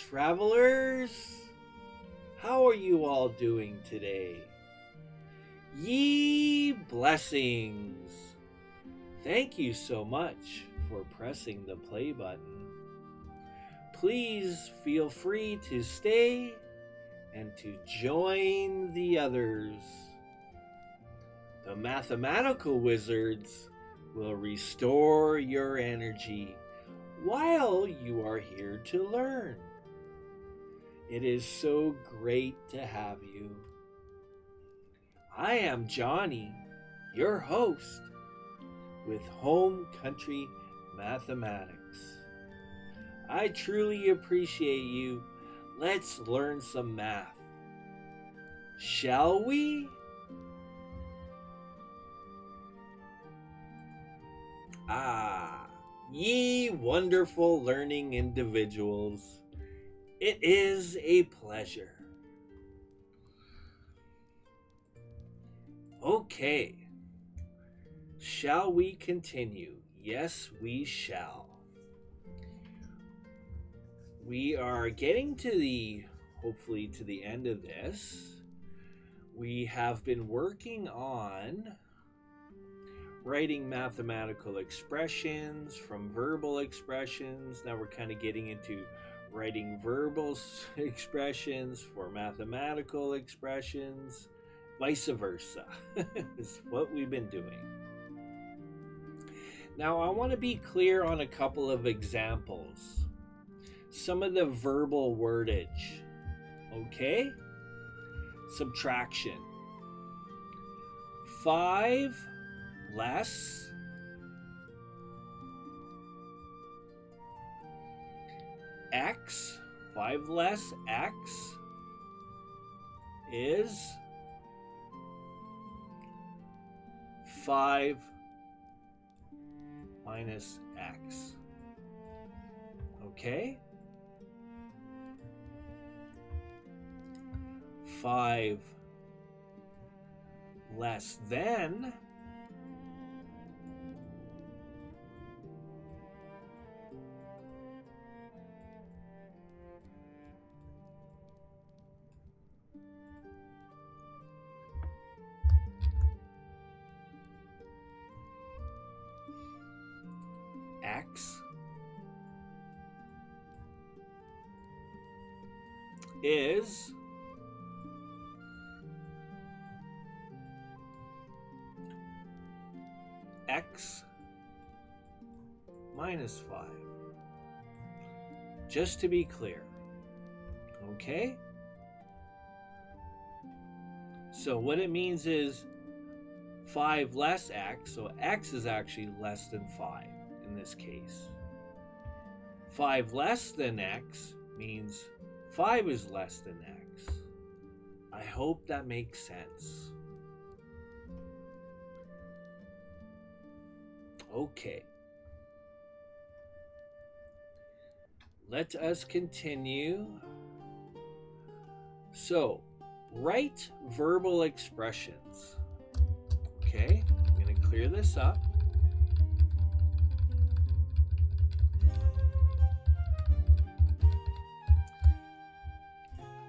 travelers. How are you all doing today? Ye blessings. Thank you so much for pressing the play button. Please feel free to stay and to join the others. The mathematical wizards will restore your energy while you are here to learn. It is so great to have you. I am Johnny, your host with HomeCountry Mathematics. I truly appreciate you. Let's learn some math. Shall we? Ye wonderful learning individuals. It is a pleasure. Okay. Shall we continue? Yes, we shall. We are getting to hopefully to the end of this. We have been working on writing mathematical expressions from verbal expressions. Now we're kind of getting into writing verbal expressions for mathematical expressions, vice versa is what we've been doing. Now I want to be clear on a couple of examples. Some of the verbal wordage. Okay? Subtraction. 5 less x, 5 less x is 5 minus x. Okay? 5 less than x is x minus 5. Just to be clear. Okay? So what it means is 5 less x, so x is actually less than 5 in this case. 5 less than x means 5 is less than x. I hope that makes sense. Okay. Let us continue. So, write verbal expressions. Okay, I'm going to clear this up.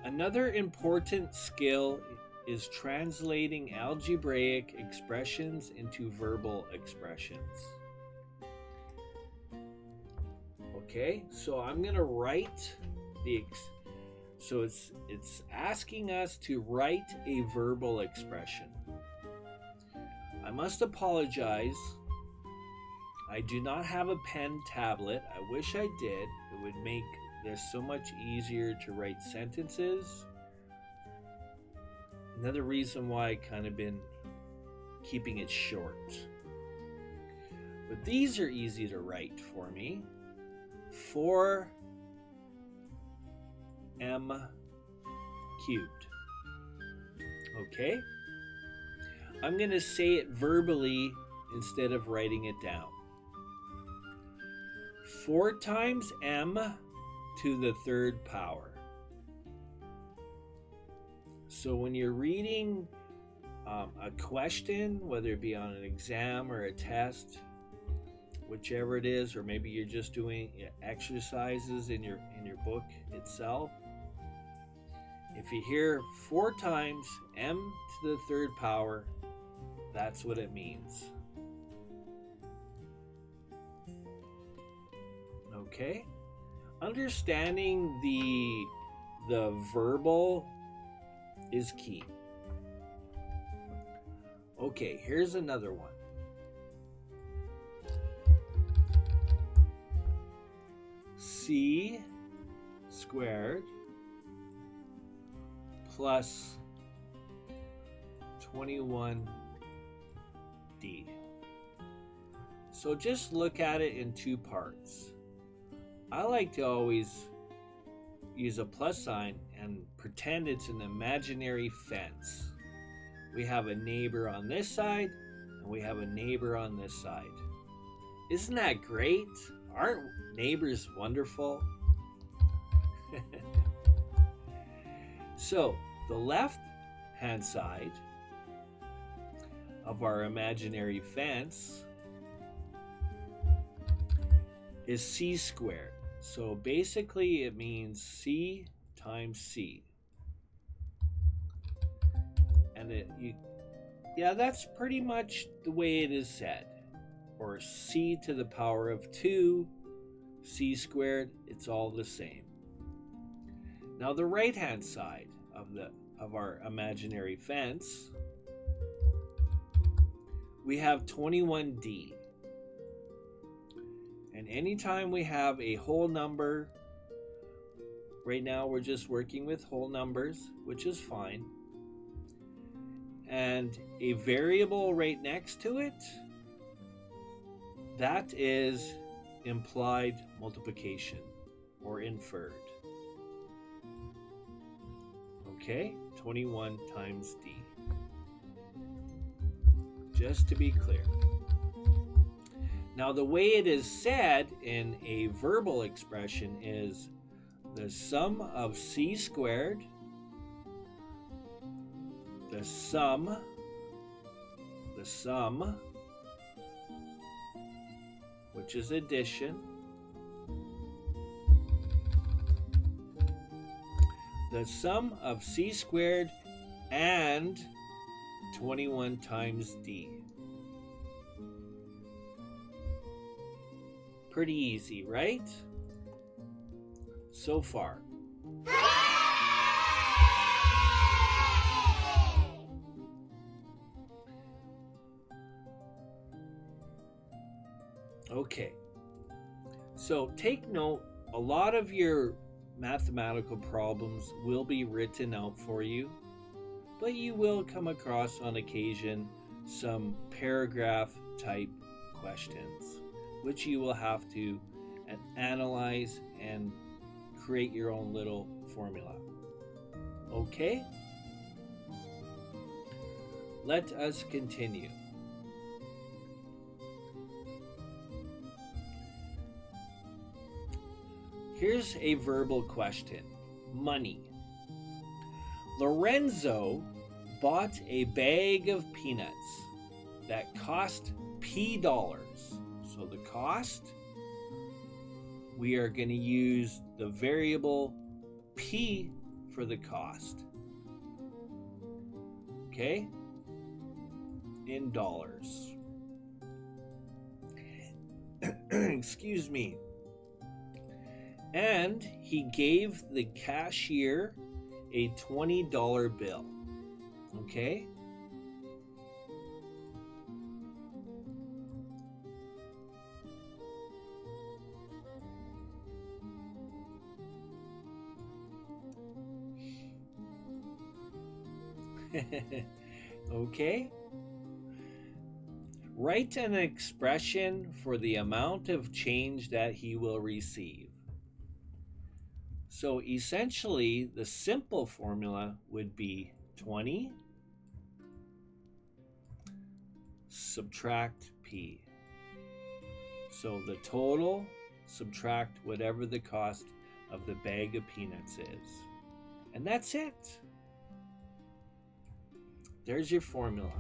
Another important skill is translating algebraic expressions into verbal expressions. Okay, so I'm going to write so it's asking us to write a verbal expression. I must apologize. I do not have a pen tablet. I wish I did. It would make this so much easier to write sentences. Another reason why I kind of been keeping it short. But these are easy to write for me. 4m cubed. Okay? I'm going to say it verbally instead of writing it down. 4 times m to the 3rd power. So when you're reading a question, whether it be on an exam or a test, whichever it is, or maybe you're just doing exercises in your book itself. If you hear 4 times m to the 3rd power, that's what it means. Okay? Understanding the verbal is key. Okay, here's another one. C squared plus 21D. So just look at it in 2 parts. I like to always use a plus sign and pretend it's an imaginary fence. We have a neighbor on this side and we have a neighbor on this side. Isn't that great? Aren't neighbors wonderful? So the left hand side of our imaginary fence is c squared. So basically it means c times c. And that's pretty much the way it is said. Or c to the power of 2, c squared, it's all the same. Now the right hand side of our imaginary fence, we have 21D. And anytime we have a whole number, right now we're just working with whole numbers, which is fine, and a variable right next to it, that is implied multiplication or inferred. Okay, 21 times D. Just to be clear. Now the way it is said in a verbal expression is the sum of c squared, the sum, which is addition, the sum of c squared and 21 times d. Pretty easy, right? So far. Okay, so take note, a lot of your mathematical problems will be written out for you, but you will come across on occasion some paragraph type questions, which you will have to analyze and create your own little formula. Okay? Let us continue. Here's a verbal question. Money. Lorenzo bought a bag of peanuts that cost P dollars. So the cost, we are going to use the variable P for the cost. Okay? In dollars. Excuse me. And he gave the cashier a $20 bill. Okay? Okay? Write an expression for the amount of change that he will receive. So essentially, the simple formula would be 20 subtract P. So the total subtract whatever the cost of the bag of peanuts is. And that's it. There's your formula.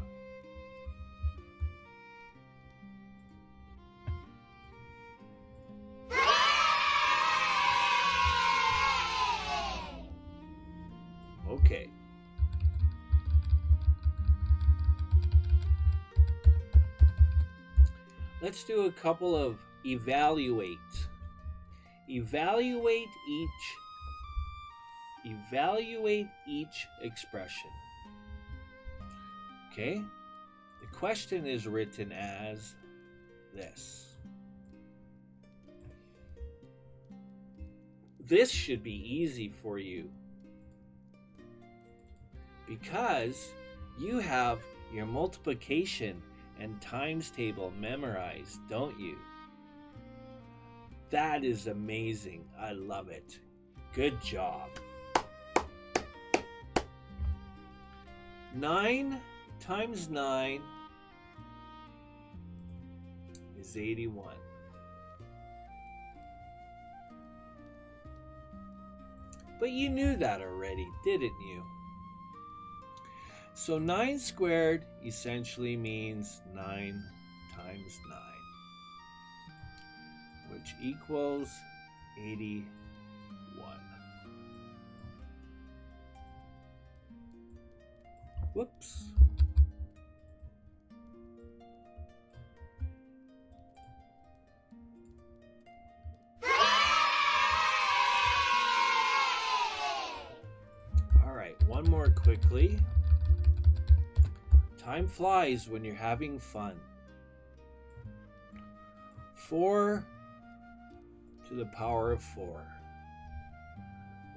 let's do a couple of evaluate. Evaluate each expression. Okay? The question is written as this. This should be easy for you because you have your multiplication and times table memorized, don't you? That is amazing. I love it. Good job. 9 times 9 is 81. But you knew that already, didn't you? So 9 squared essentially means 9 times 9, which equals 81. Whoops. All right, one more quickly. Time flies when you're having fun. 4 to the power of 4.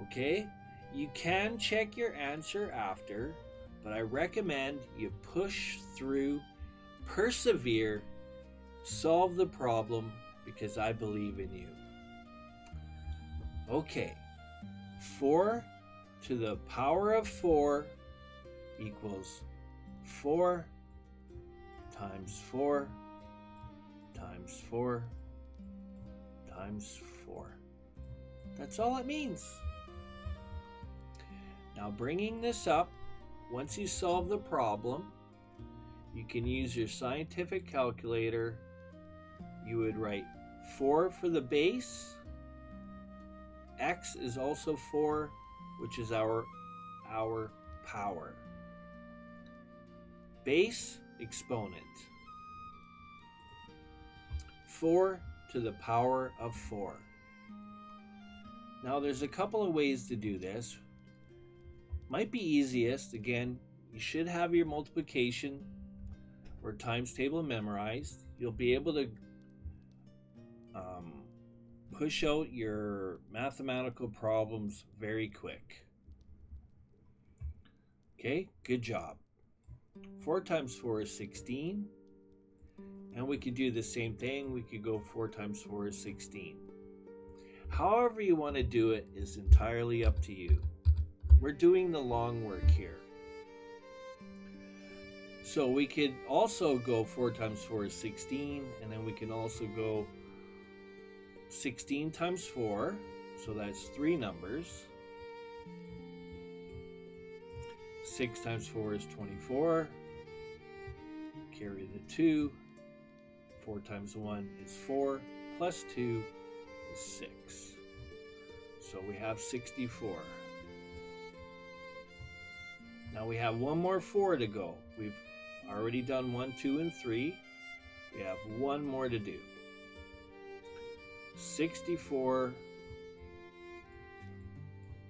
Okay? You can check your answer after, but I recommend you push through, persevere, solve the problem because I believe in you. Okay. 4 to the power of 4 equals 4 times 4 times 4 times 4. That's all it means. Now bringing this up, once you solve the problem, you can use your scientific calculator. You would write 4 for the base. X is also 4, which is our power. Base exponent. 4 to the power of 4. Now there's a couple of ways to do this. Might be easiest, again, you should have your multiplication or times table memorized. You'll be able to push out your mathematical problems very quick. Okay, good job. 4 times 4 is 16. And we could do the same thing. We could go 4 times 4 is 16. However you want to do it is entirely up to you. We're doing the long work here. So we could also go 4 times 4 is 16. And then we can also go 16 times 4. So that's 3 numbers. 6 times 4 is 24. Carry the 2. 4 times 1 is 4, plus 2 is 6. So we have 64. Now we have one more 4 to go. We've already done 1, 2, and 3. We have one more to do. 64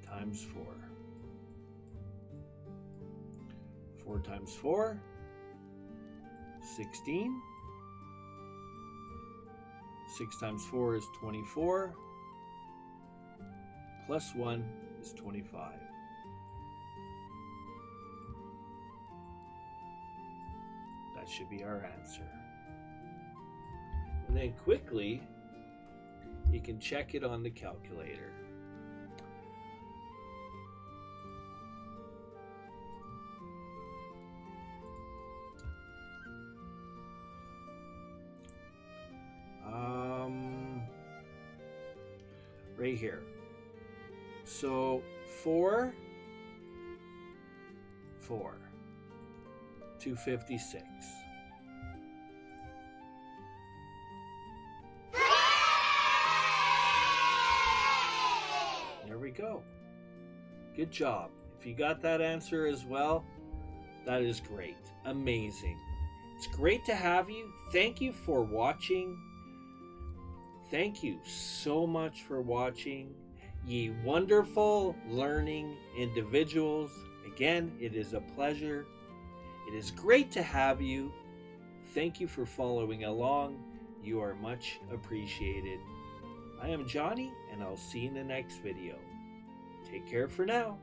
times 4. 4 times 4, 16. 6 times 4 is 24, plus 1 is 25. That should be our answer. And then quickly, you can check it on the calculator. Right here. So 4, 256. There we go. Good job. If you got that answer as well, that is great. Amazing. It's great to have you. Thank you for watching. Thank you so much for watching, ye wonderful learning individuals. Again, it is a pleasure. It is great to have you. Thank you for following along. You are much appreciated. I am Johnny, and I'll see you in the next video. Take care for now.